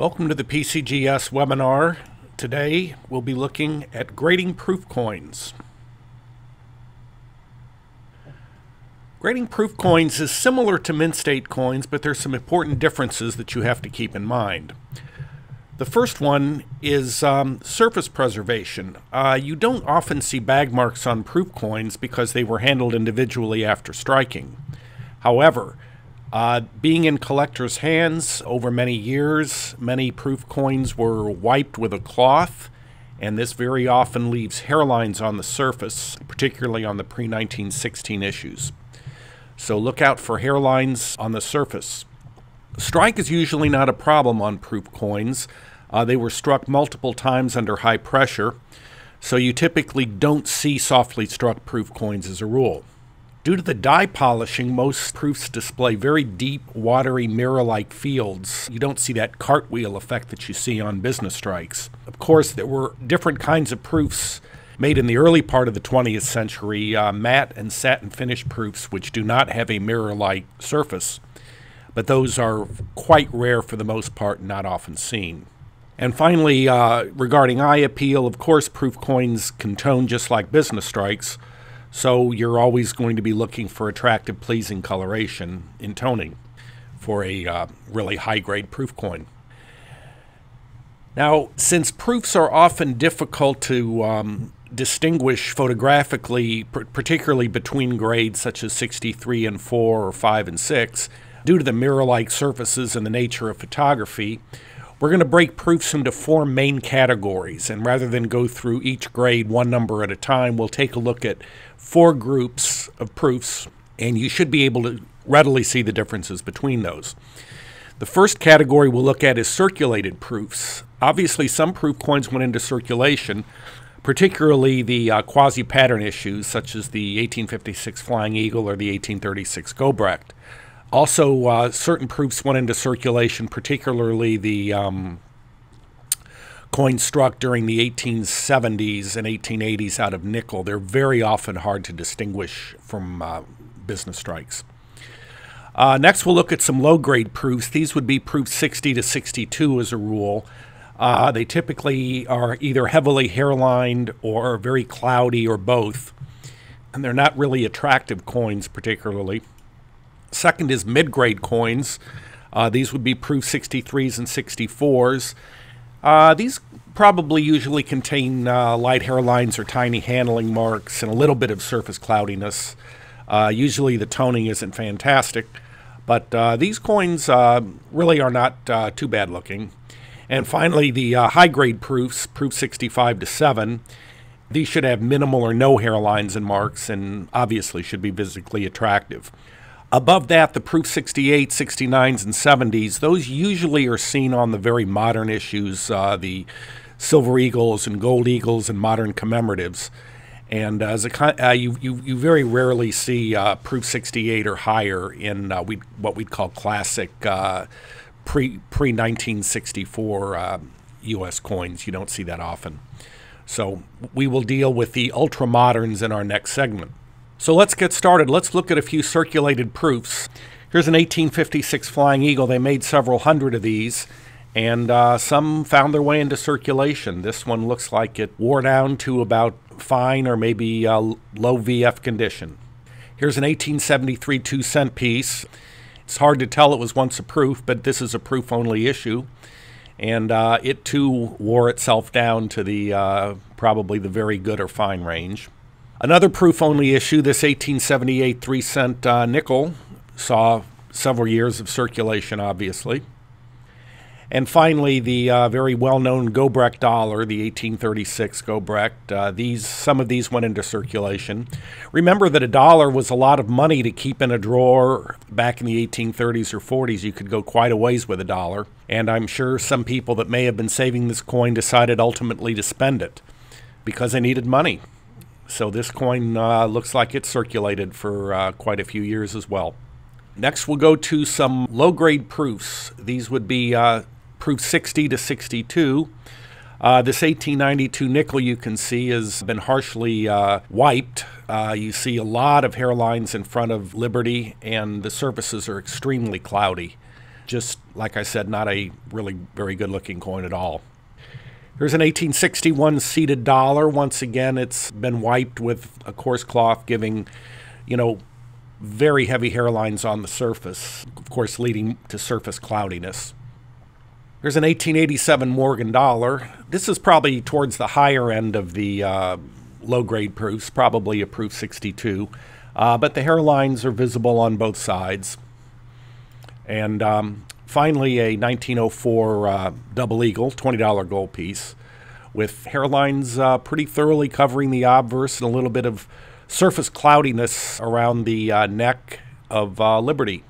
Welcome to the PCGS webinar. Today we'll be looking at grading proof coins. Grading proof coins is similar to mint state coins, but there's some important differences that you have to keep in mind. The first one is surface preservation. You don't often see bag marks on proof coins because they were handled individually after striking. However, being in collectors' hands over many years, many proof coins were wiped with a cloth, and this very often leaves hairlines on the surface, particularly on the pre-1916 issues. So look out for hairlines on the surface. Strike is usually not a problem on proof coins. They were struck multiple times under high pressure, so you typically don't see softly struck proof coins as a rule. Due to the die polishing, most proofs display very deep, watery, mirror-like fields. You don't see that cartwheel effect that you see on business strikes. Of course, there were different kinds of proofs made in the early part of the 20th century, matte and satin finish proofs, which do not have a mirror-like surface. But those are quite rare for the most part, and not often seen. And finally, regarding eye appeal, of course, proof coins can tone just like business strikes. So you're always going to be looking for attractive, pleasing coloration in toning for a really high-grade proof coin. Now, since proofs are often difficult to distinguish photographically, particularly between grades such as 63 and 4 or 5 and 6, due to the mirror-like surfaces and the nature of photography, we're going to break proofs into 4 main categories, and rather than go through each grade one number at a time, we'll take a look at 4 groups of proofs, and you should be able to readily see the differences between those. The first category we'll look at is circulated proofs. Obviously, some proof coins went into circulation, particularly the quasi-pattern issues, such as the 1856 Flying Eagle or the 1836 Gobrecht. Also, certain proofs went into circulation, particularly the coins struck during the 1870s and 1880s out of nickel. They're very often hard to distinguish from business strikes. Next, we'll look at some low-grade proofs. These would be proofs 60 to 62 as a rule. They typically are either heavily hairlined or very cloudy or both, and they're not really attractive coins particularly. Second is mid-grade coins. These would be proof 63s and 64s. These probably usually contain light hairlines or tiny handling marks and a little bit of surface cloudiness. Usually the toning isn't fantastic, but these coins really are not too bad looking. And finally, the high-grade proofs, proof 65 to 7. These should have minimal or no hairlines and marks and obviously should be visibly attractive. Above that, the proof 68, 69s, and 70s, those usually are seen on the very modern issues, the Silver Eagles and Gold Eagles and modern commemoratives. And as you very rarely see proof 68 or higher in what we'd call classic pre-1964 U.S. coins. You don't see that often. So we will deal with the ultra-moderns in our next segment. So let's get started. Let's look at a few circulated proofs. Here's an 1856 Flying Eagle. They made several hundred of these, and some found their way into circulation. This one looks like it wore down to about fine or maybe low VF condition. Here's an 1873 2-cent piece. It's hard to tell it was once a proof, but this is a proof-only issue. And it too wore itself down to the probably the very good or fine range. Another proof-only issue, this 1878 3-cent nickel, saw several years of circulation, obviously. And finally, the very well-known Gobrecht dollar, the 1836 Gobrecht. Some of these went into circulation. Remember that a dollar was a lot of money to keep in a drawer back in the 1830s or 40s. You could go quite a ways with a dollar. And I'm sure some people that may have been saving this coin decided ultimately to spend it because they needed money. So this coin looks like it's circulated for quite a few years as well. Next, we'll go to some low-grade proofs. These would be proof 60 to 62. This 1892 nickel you can see has been harshly wiped. You see a lot of hairlines in front of Liberty, and the surfaces are extremely cloudy. just, like I said, not a really very good looking coin at all. Here's an 1861 seated dollar. Once again, it's been wiped with a coarse cloth, giving, very heavy hairlines on the surface, of course leading to surface cloudiness. Here's an 1887 Morgan dollar. This is probably towards the higher end of the low-grade proofs, probably a proof 62, but the hairlines are visible on both sides. And finally, a 1904 double eagle, $20 gold piece, with hairlines pretty thoroughly covering the obverse and a little bit of surface cloudiness around the neck of Liberty.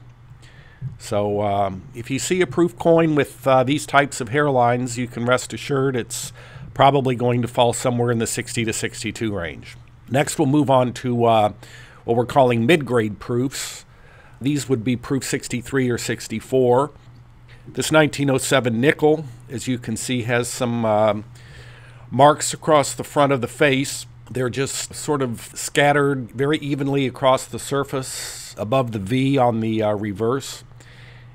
So if you see a proof coin with these types of hairlines, you can rest assured it's probably going to fall somewhere in the 60 to 62 range. Next, we'll move on to what we're calling mid-grade proofs. These would be proof 63 or 64. This 1907 nickel, as you can see, has some marks across the front of the face. They're just sort of scattered very evenly across the surface above the V on the reverse.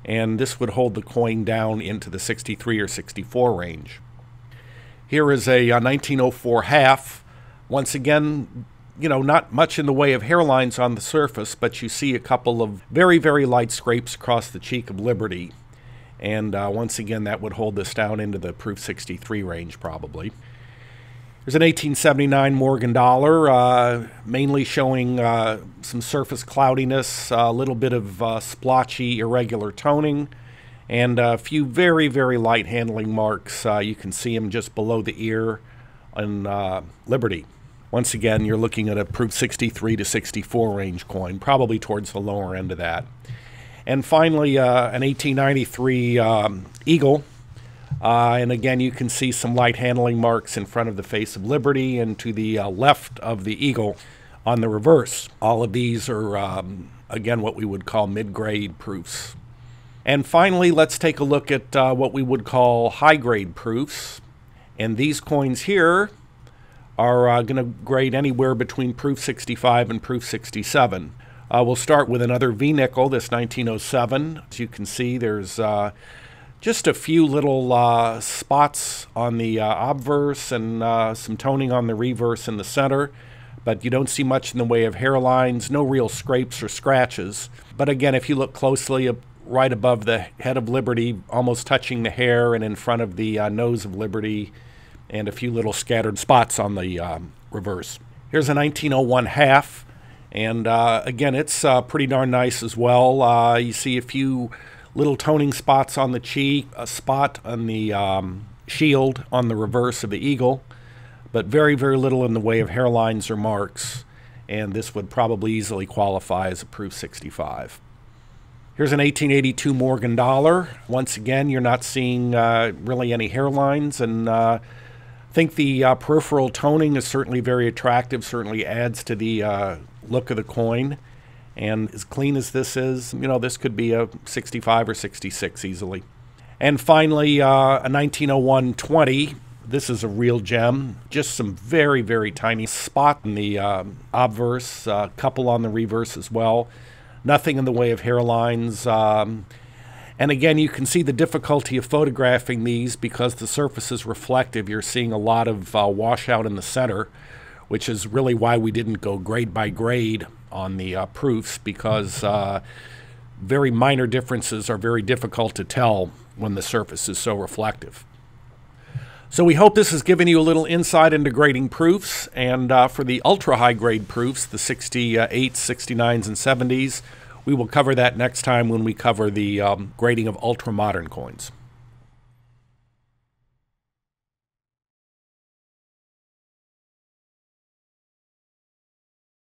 And this would hold the coin down into the 63 or 64 range. Here is a 1904 half. Once again, not much in the way of hairlines on the surface, but you see a couple of very, very light scrapes across the cheek of Liberty. And once again, that would hold this down into the proof 63 range probably. There's an 1879 Morgan dollar, mainly showing some surface cloudiness, a little bit of splotchy, irregular toning, and a few very, very light handling marks. You can see them just below the ear on Liberty. Once again, you're looking at a proof 63 to 64 range coin, probably towards the lower end of that. And finally, an 1893 Eagle. And again, you can see some light handling marks in front of the face of Liberty and to the left of the Eagle on the reverse. All of these are, again, what we would call mid-grade proofs. And finally, let's take a look at what we would call high-grade proofs. And these coins here are going to grade anywhere between proof 65 and proof 67. We'll start with another V-nickel, this 1907. As you can see, there's just a few little spots on the obverse and some toning on the reverse in the center, but you don't see much in the way of hairlines, no real scrapes or scratches. But again, if you look closely, right above the head of Liberty, almost touching the hair and in front of the nose of Liberty, and a few little scattered spots on the reverse. Here's a 1901 half, and again, it's pretty darn nice as well. You see a few little toning spots on the cheek, a spot on the shield on the reverse of the Eagle, but very, very little in the way of hairlines or marks, and this would probably easily qualify as a proof 65. Here's an 1882 Morgan dollar. Once again, you're not seeing really any hairlines, and I think the peripheral toning is certainly very attractive, certainly adds to the look of the coin. And as clean as this is, this could be a 65 or 66 easily. And finally, a 1901 20. This is a real gem. Just some very, very tiny spot in the obverse, a couple on the reverse as well. Nothing in the way of hairlines. And again, you can see the difficulty of photographing these because the surface is reflective. You're seeing a lot of washout in the center, which is really why we didn't go grade by grade on the proofs, because very minor differences are very difficult to tell when the surface is so reflective. So we hope this has given you a little insight into grading proofs, and for the ultra high grade proofs, the 68s, 69s, and 70s, we will cover that next time when we cover the grading of ultra modern coins.